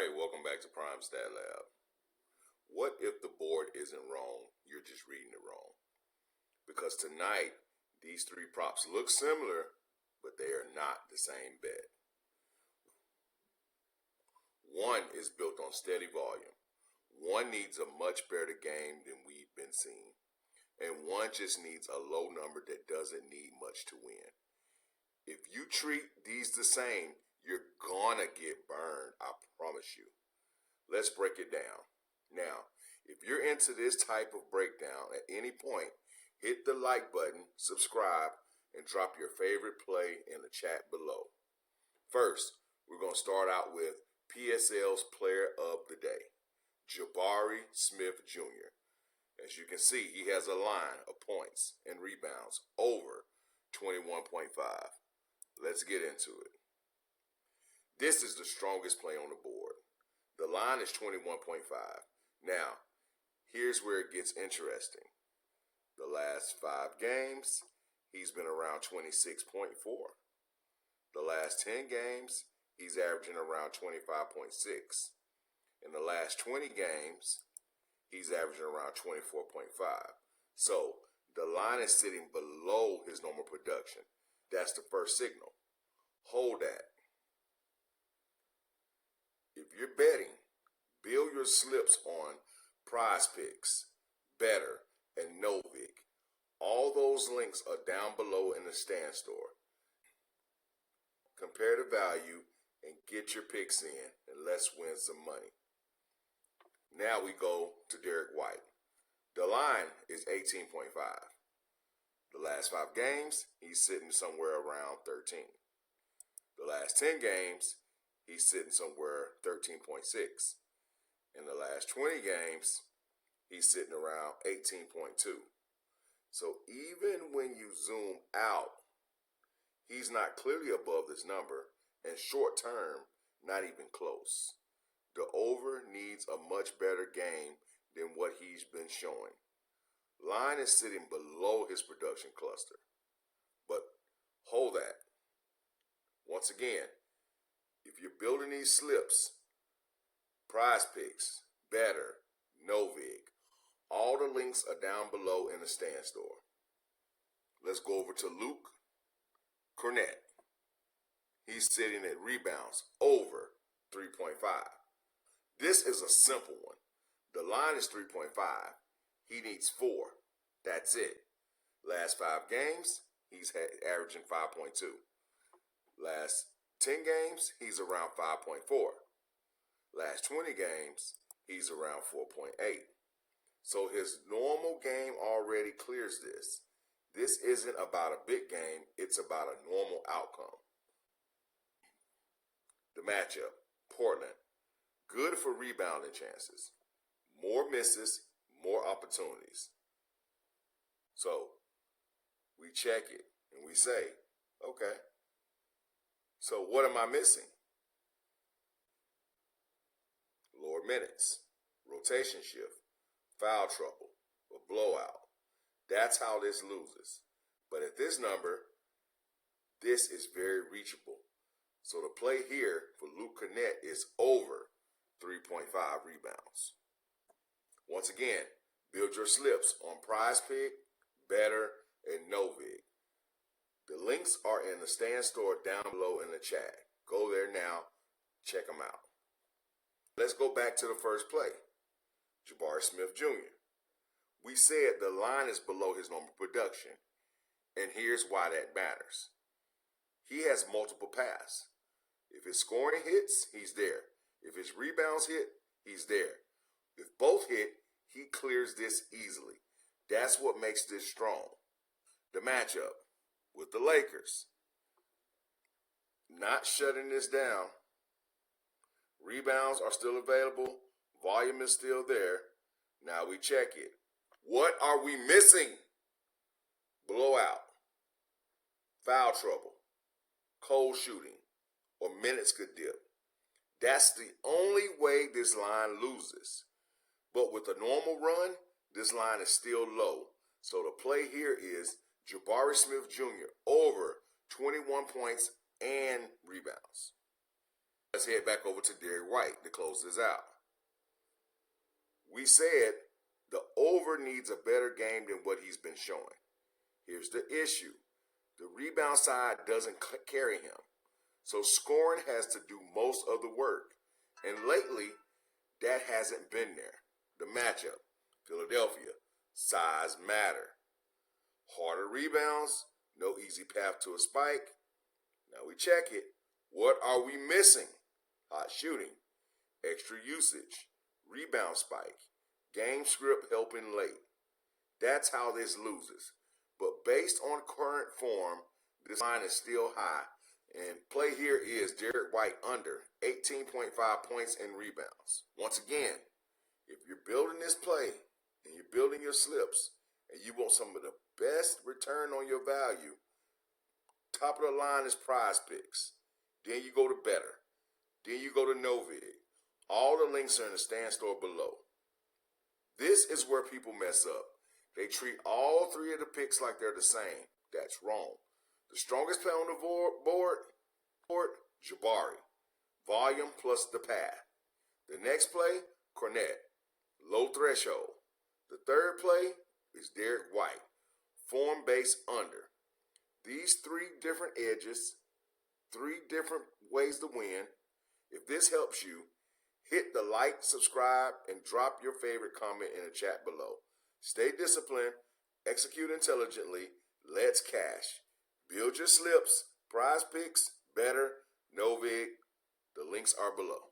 Alright, welcome back to Prime Stat Lab. What if the board isn't wrong, you're just reading it wrong? Because tonight, these three props look similar, but they are not the same bet. One is built on steady volume. One needs a much better game than we've been seeing. And one just needs a low number that doesn't need much to win. If you treat these the same, you're gonna get burned, I promise you. Let's break it down. Now, if you're into this type of breakdown at any point, hit the like button, subscribe, and drop your favorite play in the chat below. First, we're going to start out with PSL's player of the day, Jabari Smith Jr. As you can see, he has a line of points and rebounds over 21.5. Let's get into it. This is the strongest play on the board. The line is 21.5. Now, here's where it gets interesting. The last 5 games, he's been around 26.4. The last 10 games, he's averaging around 25.6. In the last 20 games, he's averaging around 24.5. So, the line is sitting below his normal production. That's the first signal. Hold that. If you're betting, build your slips on PrizePicks, BETR, and NOVIG. All those links are down below in the stand store. Compare the value and get your picks in, and let's win some money. Now we go to Derek White. The line is 18.5. The last 5 games, he's sitting somewhere around 13. The last 10 games, he's sitting somewhere 13.6. In the last 20 games, he's sitting around 18.2. So even when you zoom out, he's not clearly above this number, and short term, not even close. The over needs a much better game than what he's been showing. Line is sitting below his production cluster. But hold that. Once again, if you're building these slips, PrizePicks, BETR, NOVIG, all the links are down below in the stand store. Let's go over to Luke Cornett. He's sitting at rebounds over 3.5. This is a simple one. The line is 3.5. He needs 4. That's it. Last 5 games, he's averaging 5.2. Last 10 games, he's around 5.4. Last 20 games, he's around 4.8. So his normal game already clears this. This isn't about a big game, it's about a normal outcome. The matchup, Portland, good for rebounding chances. More misses, more opportunities. So, we check it and we say, okay, so what am I missing? Lower minutes, rotation shift, foul trouble, a blowout. That's how this loses. But at this number, this is very reachable. So the play here for Luke Cornett is over 3.5 rebounds. Once again, build your slips on PrizePicks, BETR, and NOVIG. The links are in the stand store down below in the chat. Go there now, check them out. Let's go back to the first play, Jabari Smith Jr. We said the line is below his normal production, and here's why that matters. He has multiple paths. If his scoring hits, he's there. If his rebounds hit, he's there. If both hit, he clears this easily. That's what makes this strong. The matchup with the Lakers. Not shutting this down. Rebounds are still available. Volume is still there. Now we check it. What are we missing? Blowout, foul trouble, cold shooting, or minutes could dip. That's the only way this line loses. But with a normal run, this line is still low. So the play here is Jabari Smith Jr. over 21 points and rebounds. Let's head back over to Derek White to close this out. We said the over needs a better game than what he's been showing. Here's the issue. The rebound side doesn't carry him. So scoring has to do most of the work. And lately, that hasn't been there. The matchup, Philadelphia, size matter. Harder rebounds, no easy path to a spike. Now we check it. What are we missing? Hot shooting, extra usage, rebound spike, game script helping late. That's how this loses. But based on current form, this line is still high. And play here is Derek White under 18.5 points and rebounds. Once again, if you're building this play and you're building your slips and you want some of the best return on your value, top of the line is PrizePicks. Then you go to BETR. Then you go to NOVIG. All the links are in the stand store below. This is where people mess up. They treat all three of the picks like they're the same. That's wrong. The strongest play on the board, Jabari. Volume plus the path. The next play, Cornette. Low threshold. The third play is Derek White. Form base under. These three different edges, three different ways to win. If this helps you, hit the like, subscribe, and drop your favorite comment in the chat below. Stay disciplined, execute intelligently, let's cash. Build your slips, PrizePicks, BETR, NOVIG. The links are below.